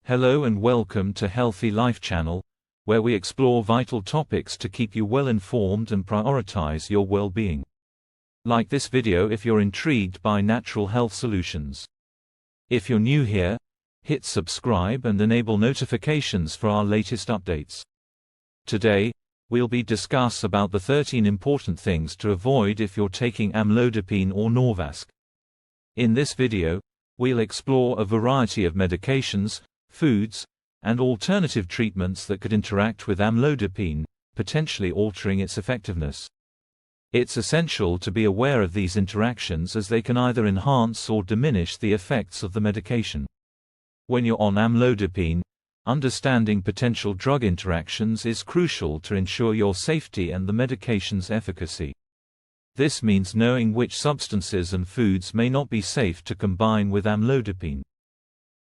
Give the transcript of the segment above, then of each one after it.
Hello and welcome to Healthy Life Channel, where we explore vital topics to keep you well informed and prioritize your well-being. Like this video if you're intrigued by natural health solutions. If you're new here, hit subscribe and enable notifications for our latest updates. Today, we'll discuss about the 13 important things to avoid if you're taking amlodipine or Norvasc. In this video, we'll explore a variety of medications, foods, and alternative treatments that could interact with amlodipine, potentially altering its effectiveness. It's essential to be aware of these interactions as they can either enhance or diminish the effects of the medication. When you're on amlodipine, understanding potential drug interactions is crucial to ensure your safety and the medication's efficacy. This means knowing which substances and foods may not be safe to combine with amlodipine.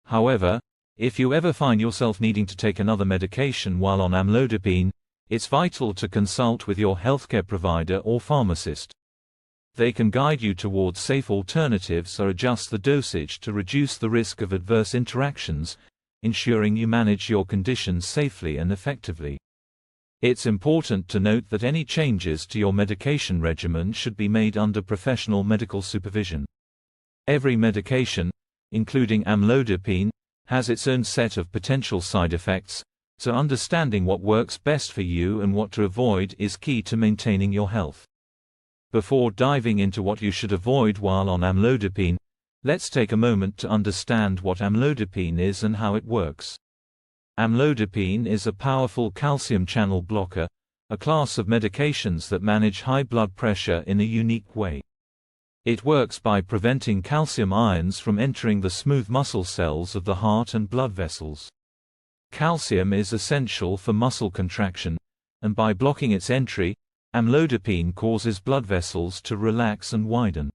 However, if you ever find yourself needing to take another medication while on amlodipine, it's vital to consult with your healthcare provider or pharmacist. They can guide you towards safe alternatives or adjust the dosage to reduce the risk of adverse interactions, ensuring you manage your conditions safely and effectively. It's important to note that any changes to your medication regimen should be made under professional medical supervision. Every medication, including amlodipine, has its own set of potential side effects, so understanding what works best for you and what to avoid is key to maintaining your health. Before diving into what you should avoid while on amlodipine, let's take a moment to understand what amlodipine is and how it works. Amlodipine is a powerful calcium channel blocker, a class of medications that manage high blood pressure in a unique way. It works by preventing calcium ions from entering the smooth muscle cells of the heart and blood vessels. Calcium is essential for muscle contraction, and by blocking its entry, amlodipine causes blood vessels to relax and widen.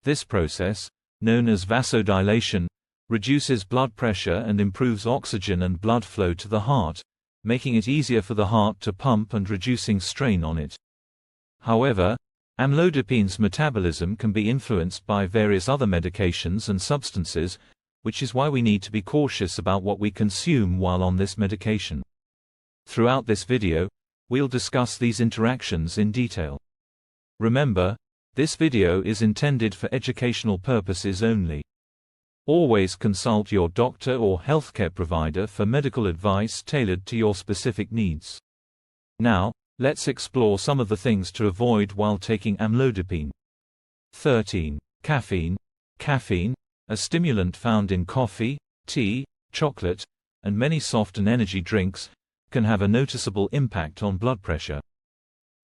This process, known as vasodilation, reduces blood pressure and improves oxygen and blood flow to the heart, making it easier for the heart to pump and reducing strain on it. However, amlodipine's metabolism can be influenced by various other medications and substances, which is why we need to be cautious about what we consume while on this medication. Throughout this video, we'll discuss these interactions in detail. Remember, this video is intended for educational purposes only. Always consult your doctor or healthcare provider for medical advice tailored to your specific needs. Now, let's explore some of the things to avoid while taking amlodipine. 13. Caffeine. Caffeine, a stimulant found in coffee, tea, chocolate, and many soft and energy drinks, can have a noticeable impact on blood pressure.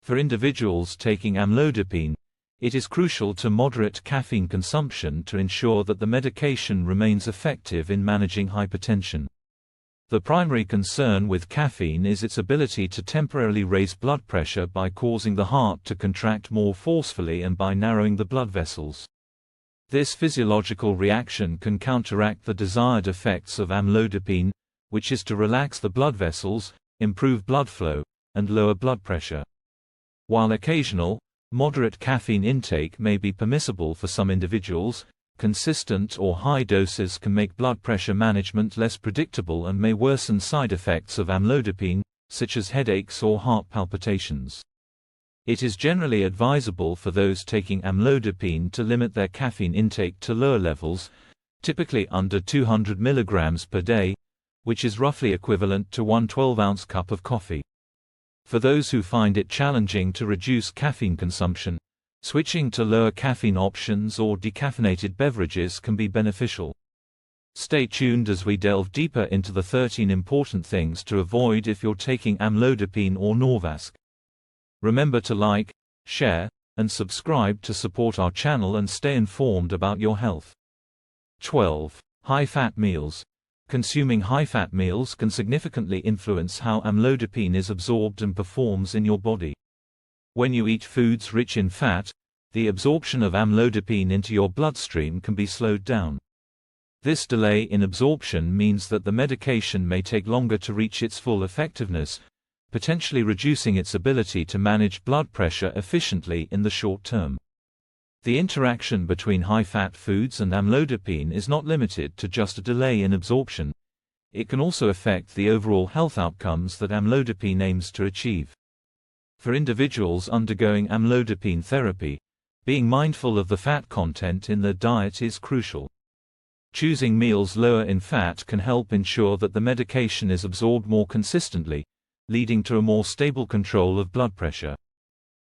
For individuals taking amlodipine, it is crucial to moderate caffeine consumption to ensure that the medication remains effective in managing hypertension. The primary concern with caffeine is its ability to temporarily raise blood pressure by causing the heart to contract more forcefully and by narrowing the blood vessels. This physiological reaction can counteract the desired effects of amlodipine, which is to relax the blood vessels, improve blood flow, and lower blood pressure. While occasional, moderate caffeine intake may be permissible for some individuals, consistent or high doses can make blood pressure management less predictable and may worsen side effects of amlodipine, such as headaches or heart palpitations. It is generally advisable for those taking amlodipine to limit their caffeine intake to lower levels, typically under 200 mg per day, which is roughly equivalent to one 12-ounce cup of coffee. For those who find it challenging to reduce caffeine consumption, switching to lower caffeine options or decaffeinated beverages can be beneficial. Stay tuned as we delve deeper into the 13 important things to avoid if you're taking amlodipine or Norvasc. Remember to like, share, and subscribe to support our channel and stay informed about your health. 12. High-fat meals. Consuming high-fat meals can significantly influence how amlodipine is absorbed and performs in your body. When you eat foods rich in fat, the absorption of amlodipine into your bloodstream can be slowed down. This delay in absorption means that the medication may take longer to reach its full effectiveness, potentially reducing its ability to manage blood pressure efficiently in the short term. The interaction between high-fat foods and amlodipine is not limited to just a delay in absorption. it can also affect the overall health outcomes that amlodipine aims to achieve. For individuals undergoing amlodipine therapy, being mindful of the fat content in their diet is crucial. Choosing meals lower in fat can help ensure that the medication is absorbed more consistently, leading to a more stable control of blood pressure.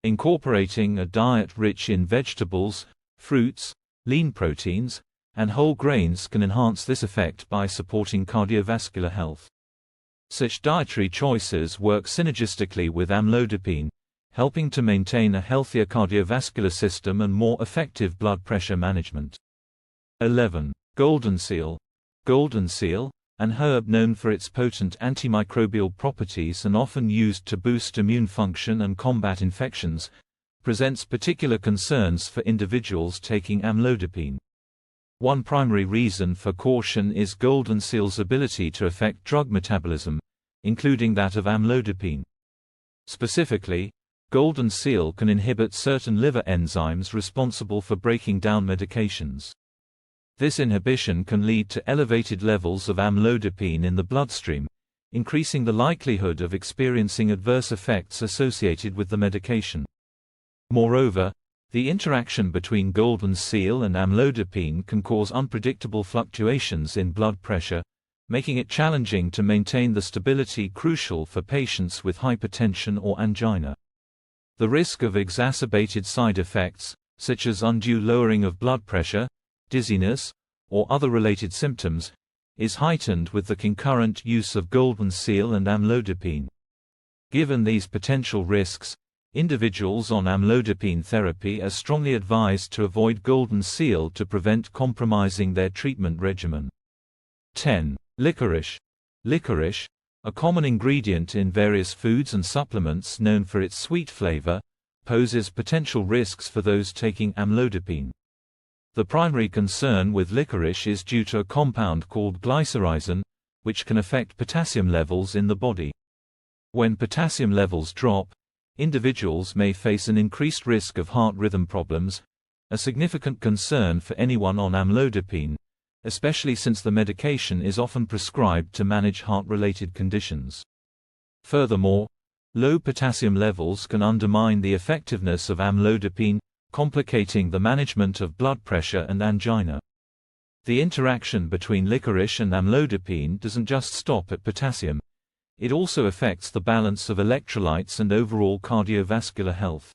Incorporating a diet rich in vegetables, fruits, lean proteins, and whole grains can enhance this effect by supporting cardiovascular health. Such dietary choices work synergistically with amlodipine, helping to maintain a healthier cardiovascular system and more effective blood pressure management. 11. Golden seal. Golden seal, an herb known for its potent antimicrobial properties and often used to boost immune function and combat infections, presents particular concerns for individuals taking amlodipine. One primary reason for caution is golden seal's ability to affect drug metabolism, including that of amlodipine. Specifically, golden seal can inhibit certain liver enzymes responsible for breaking down medications. This inhibition can lead to elevated levels of amlodipine in the bloodstream, increasing the likelihood of experiencing adverse effects associated with the medication. Moreover, the interaction between golden seal and amlodipine can cause unpredictable fluctuations in blood pressure, making it challenging to maintain the stability crucial for patients with hypertension or angina. The risk of exacerbated side effects, such as undue lowering of blood pressure, dizziness, or other related symptoms, is heightened with the concurrent use of golden seal and amlodipine. Given these potential risks, individuals on amlodipine therapy are strongly advised to avoid golden seal to prevent compromising their treatment regimen. 10. Licorice. Licorice, a common ingredient in various foods and supplements known for its sweet flavor, poses potential risks for those taking amlodipine. The primary concern with licorice is due to a compound called glycyrrhizin, which can affect potassium levels in the body. When potassium levels drop, individuals may face an increased risk of heart rhythm problems, a significant concern for anyone on amlodipine, especially since the medication is often prescribed to manage heart-related conditions. Furthermore, low potassium levels can undermine the effectiveness of amlodipine, complicating the management of blood pressure and angina. The interaction between licorice and amlodipine doesn't just stop at potassium. It also affects the balance of electrolytes and overall cardiovascular health.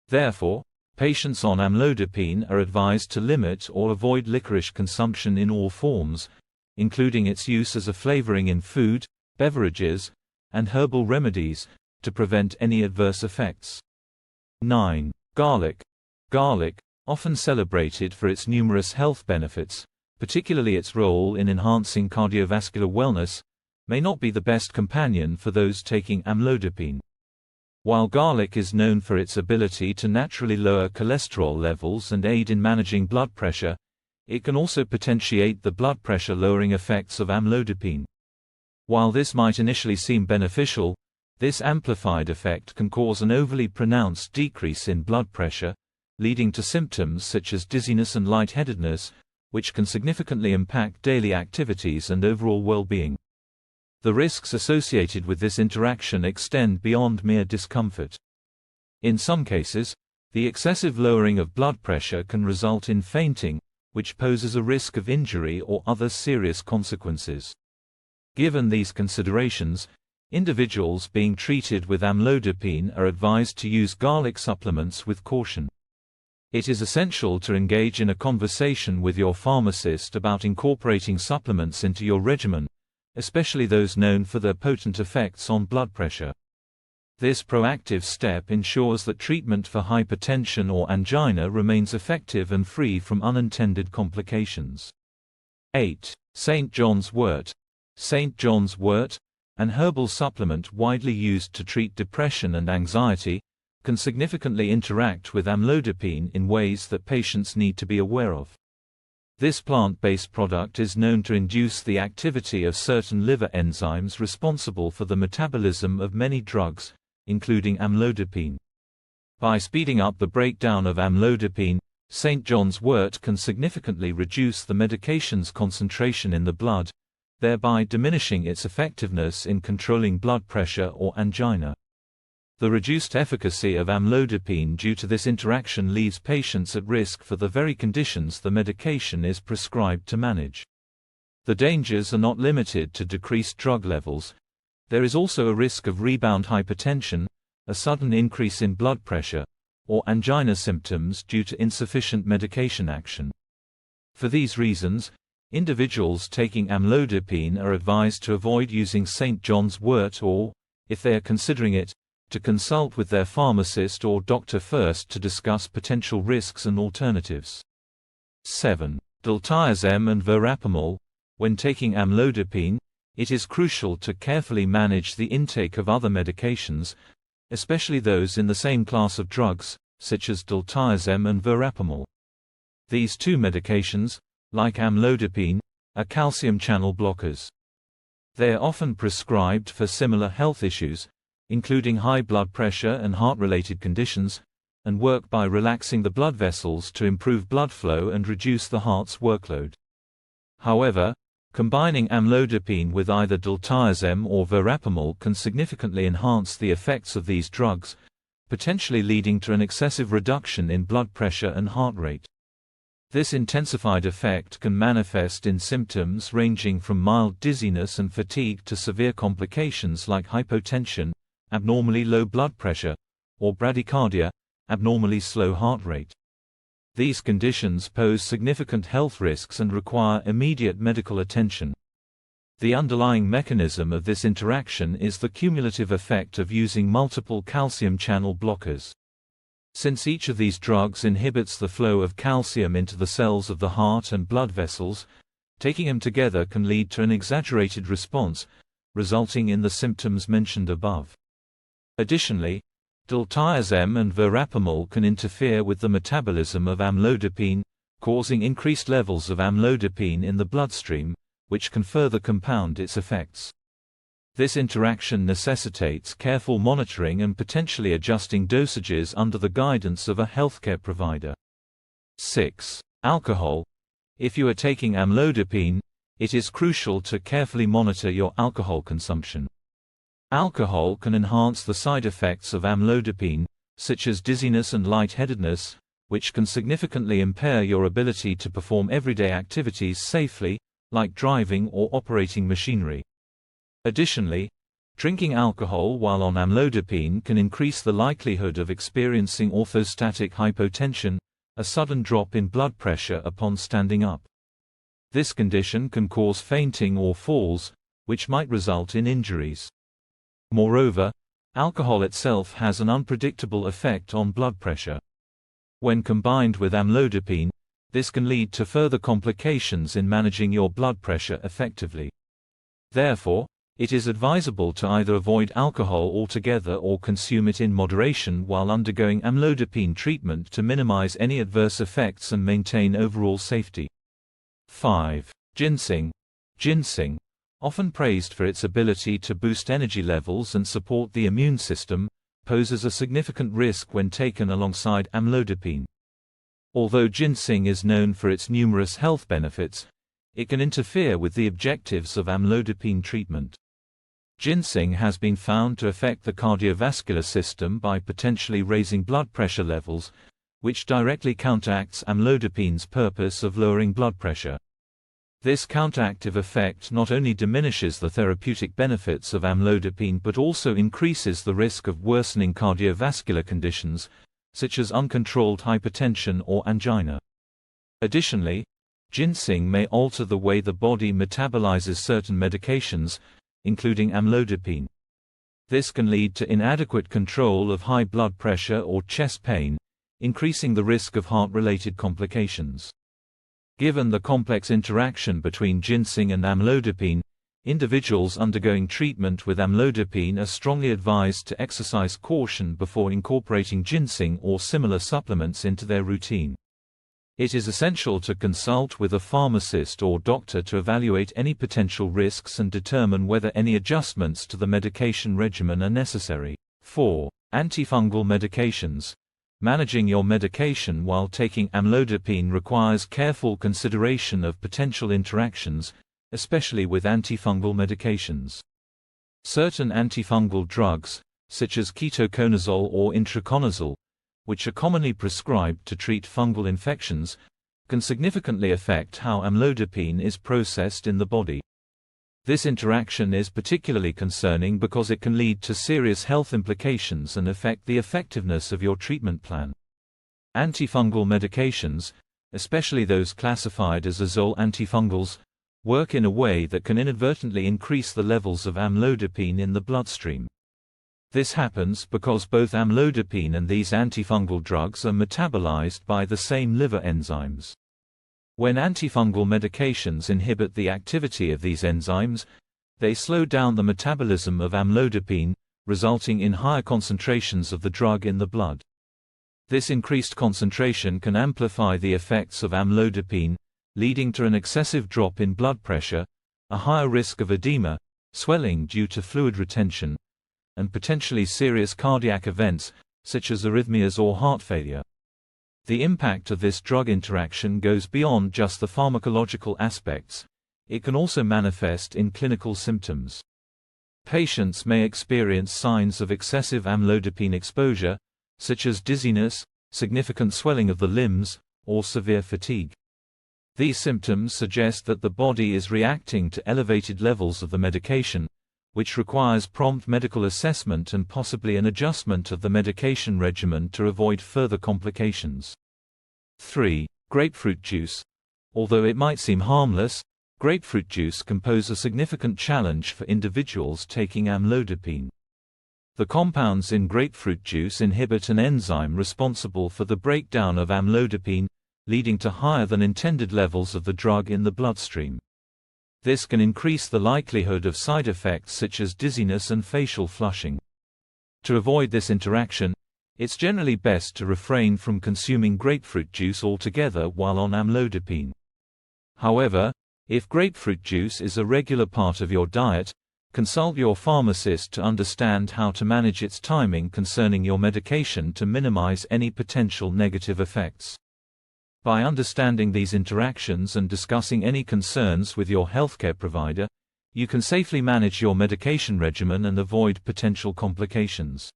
Therefore, patients on amlodipine are advised to limit or avoid licorice consumption in all forms, including its use as a flavoring in food, beverages, and herbal remedies, to prevent any adverse effects. 9. Garlic. Garlic, often celebrated for its numerous health benefits, particularly its role in enhancing cardiovascular wellness, may not be the best companion for those taking amlodipine. While garlic is known for its ability to naturally lower cholesterol levels and aid in managing blood pressure, it can also potentiate the blood pressure-lowering effects of amlodipine. While this might initially seem beneficial, this amplified effect can cause an overly pronounced decrease in blood pressure, leading to symptoms such as dizziness and lightheadedness, which can significantly impact daily activities and overall well-being. The risks associated with this interaction extend beyond mere discomfort. In some cases, the excessive lowering of blood pressure can result in fainting, which poses a risk of injury or other serious consequences. Given these considerations, individuals being treated with amlodipine are advised to use garlic supplements with caution. It is essential to engage in a conversation with your pharmacist about incorporating supplements into your regimen, especially those known for their potent effects on blood pressure. This proactive step ensures that treatment for hypertension or angina remains effective and free from unintended complications. 8. St. John's Wort. St. John's Wort, an herbal supplement widely used to treat depression and anxiety, can significantly interact with amlodipine in ways that patients need to be aware of. This plant-based product is known to induce the activity of certain liver enzymes responsible for the metabolism of many drugs, including amlodipine. By speeding up the breakdown of amlodipine, St. John's Wort can significantly reduce the medication's concentration in the blood, thereby diminishing its effectiveness in controlling blood pressure or angina. The reduced efficacy of amlodipine due to this interaction leaves patients at risk for the very conditions the medication is prescribed to manage. The dangers are not limited to decreased drug levels. There is also a risk of rebound hypertension, a sudden increase in blood pressure, or angina symptoms due to insufficient medication action. For these reasons, individuals taking amlodipine are advised to avoid using St. John's wort or, if they are considering it, to consult with their pharmacist or doctor first to discuss potential risks and alternatives. 7. Diltiazem and verapamil. When taking amlodipine, it is crucial to carefully manage the intake of other medications, especially those in the same class of drugs, such as diltiazem and verapamil. These two medications, like amlodipine, are calcium channel blockers. They are often prescribed for similar health issues, including high blood pressure and heart-related conditions, and work by relaxing the blood vessels to improve blood flow and reduce the heart's workload. However, combining amlodipine with either diltiazem or verapamil can significantly enhance the effects of these drugs, potentially leading to an excessive reduction in blood pressure and heart rate. This intensified effect can manifest in symptoms ranging from mild dizziness and fatigue to severe complications like hypotension, abnormally low blood pressure, or bradycardia, abnormally slow heart rate. These conditions pose significant health risks and require immediate medical attention. The underlying mechanism of this interaction is the cumulative effect of using multiple calcium channel blockers. Since each of these drugs inhibits the flow of calcium into the cells of the heart and blood vessels, taking them together can lead to an exaggerated response, resulting in the symptoms mentioned above. Additionally, diltiazem and verapamil can interfere with the metabolism of amlodipine, causing increased levels of amlodipine in the bloodstream, which can further compound its effects. This interaction necessitates careful monitoring and potentially adjusting dosages under the guidance of a healthcare provider. 6. Alcohol. If you are taking amlodipine, it is crucial to carefully monitor your alcohol consumption. Alcohol can enhance the side effects of amlodipine, such as dizziness and lightheadedness, which can significantly impair your ability to perform everyday activities safely, like driving or operating machinery. Additionally, drinking alcohol while on amlodipine can increase the likelihood of experiencing orthostatic hypotension, a sudden drop in blood pressure upon standing up. This condition can cause fainting or falls, which might result in injuries. Moreover, alcohol itself has an unpredictable effect on blood pressure. When combined with amlodipine, this can lead to further complications in managing your blood pressure effectively. Therefore, it is advisable to either avoid alcohol altogether or consume it in moderation while undergoing amlodipine treatment to minimize any adverse effects and maintain overall safety. 5. Ginseng. Ginseng, often praised for its ability to boost energy levels and support the immune system, poses a significant risk when taken alongside amlodipine. Although ginseng is known for its numerous health benefits, it can interfere with the objectives of amlodipine treatment. Ginseng has been found to affect the cardiovascular system by potentially raising blood pressure levels, which directly counteracts amlodipine's purpose of lowering blood pressure. This counteractive effect not only diminishes the therapeutic benefits of amlodipine but also increases the risk of worsening cardiovascular conditions, such as uncontrolled hypertension or angina. Additionally, ginseng may alter the way the body metabolizes certain medications, including amlodipine. This can lead to inadequate control of high blood pressure or chest pain, increasing the risk of heart-related complications. Given the complex interaction between ginseng and amlodipine, individuals undergoing treatment with amlodipine are strongly advised to exercise caution before incorporating ginseng or similar supplements into their routine. It is essential to consult with a pharmacist or doctor to evaluate any potential risks and determine whether any adjustments to the medication regimen are necessary. 4. Antifungal medications. Managing your medication while taking amlodipine requires careful consideration of potential interactions, especially with antifungal medications. Certain antifungal drugs, such as ketoconazole or itraconazole, which are commonly prescribed to treat fungal infections, can significantly affect how amlodipine is processed in the body. This interaction is particularly concerning because it can lead to serious health implications and affect the effectiveness of your treatment plan. Antifungal medications, especially those classified as azole antifungals, work in a way that can inadvertently increase the levels of amlodipine in the bloodstream. This happens because both amlodipine and these antifungal drugs are metabolized by the same liver enzymes. When antifungal medications inhibit the activity of these enzymes, they slow down the metabolism of amlodipine, resulting in higher concentrations of the drug in the blood. This increased concentration can amplify the effects of amlodipine, leading to an excessive drop in blood pressure, a higher risk of edema, swelling due to fluid retention, and potentially serious cardiac events, such as arrhythmias or heart failure. The impact of this drug interaction goes beyond just the pharmacological aspects. It can also manifest in clinical symptoms. Patients may experience signs of excessive amlodipine exposure, such as dizziness, significant swelling of the limbs, or severe fatigue. These symptoms suggest that the body is reacting to elevated levels of the medication, which requires prompt medical assessment and possibly an adjustment of the medication regimen to avoid further complications. 3. Grapefruit juice. Although it might seem harmless, grapefruit juice can pose a significant challenge for individuals taking amlodipine. The compounds in grapefruit juice inhibit an enzyme responsible for the breakdown of amlodipine, leading to higher than intended levels of the drug in the bloodstream. This can increase the likelihood of side effects such as dizziness and facial flushing. To avoid this interaction, it's generally best to refrain from consuming grapefruit juice altogether while on amlodipine. However, if grapefruit juice is a regular part of your diet, consult your pharmacist to understand how to manage its timing concerning your medication to minimize any potential negative effects. By understanding these interactions and discussing any concerns with your healthcare provider, you can safely manage your medication regimen and avoid potential complications.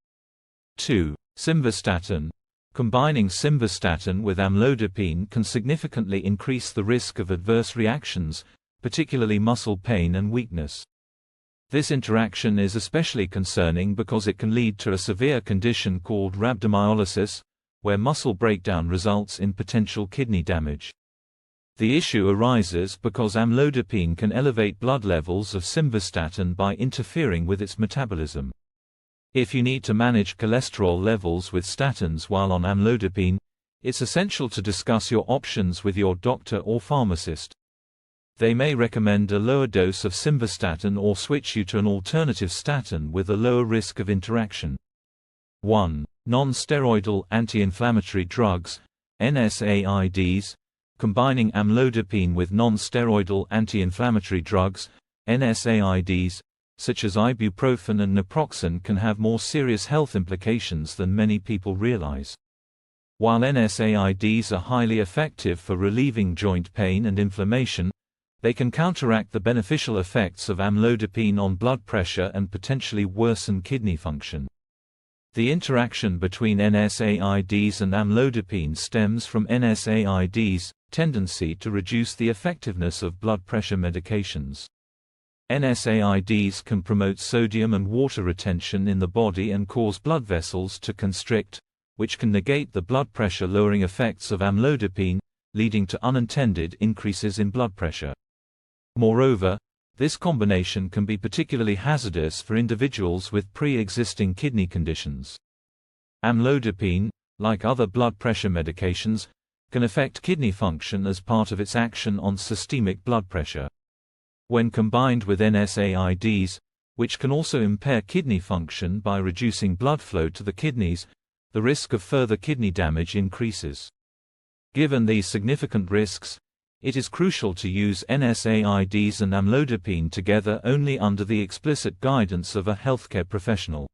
2. Simvastatin. Combining simvastatin with amlodipine can significantly increase the risk of adverse reactions, particularly muscle pain and weakness. This interaction is especially concerning because it can lead to a severe condition called rhabdomyolysis, where muscle breakdown results in potential kidney damage. The issue arises because amlodipine can elevate blood levels of simvastatin by interfering with its metabolism. If you need to manage cholesterol levels with statins while on amlodipine, it's essential to discuss your options with your doctor or pharmacist. They may recommend a lower dose of simvastatin or switch you to an alternative statin with a lower risk of interaction. 1. Non-steroidal anti-inflammatory drugs, NSAIDs. Combining amlodipine with non-steroidal anti-inflammatory drugs, NSAIDs, such as ibuprofen and naproxen can have more serious health implications than many people realize. While NSAIDs are highly effective for relieving joint pain and inflammation, they can counteract the beneficial effects of amlodipine on blood pressure and potentially worsen kidney function. The interaction between NSAIDs and amlodipine stems from NSAIDs' tendency to reduce the effectiveness of blood pressure medications. NSAIDs can promote sodium and water retention in the body and cause blood vessels to constrict, which can negate the blood pressure-lowering effects of amlodipine, leading to unintended increases in blood pressure. Moreover, this combination can be particularly hazardous for individuals with pre-existing kidney conditions. Amlodipine, like other blood pressure medications, can affect kidney function as part of its action on systemic blood pressure. When combined with NSAIDs, which can also impair kidney function by reducing blood flow to the kidneys, the risk of further kidney damage increases. Given these significant risks, it is crucial to use NSAIDs and amlodipine together only under the explicit guidance of a healthcare professional.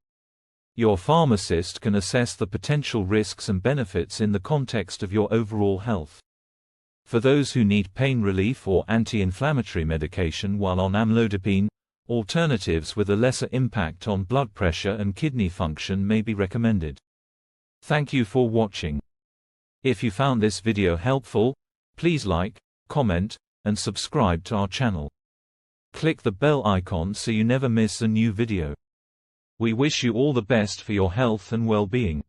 Your pharmacist can assess the potential risks and benefits in the context of your overall health. For those who need pain relief or anti-inflammatory medication while on amlodipine, alternatives with a lesser impact on blood pressure and kidney function may be recommended. Thank you for watching. If you found this video helpful, please like, comment, and subscribe to our channel. Click the bell icon so you never miss a new video. We wish you all the best for your health and well-being.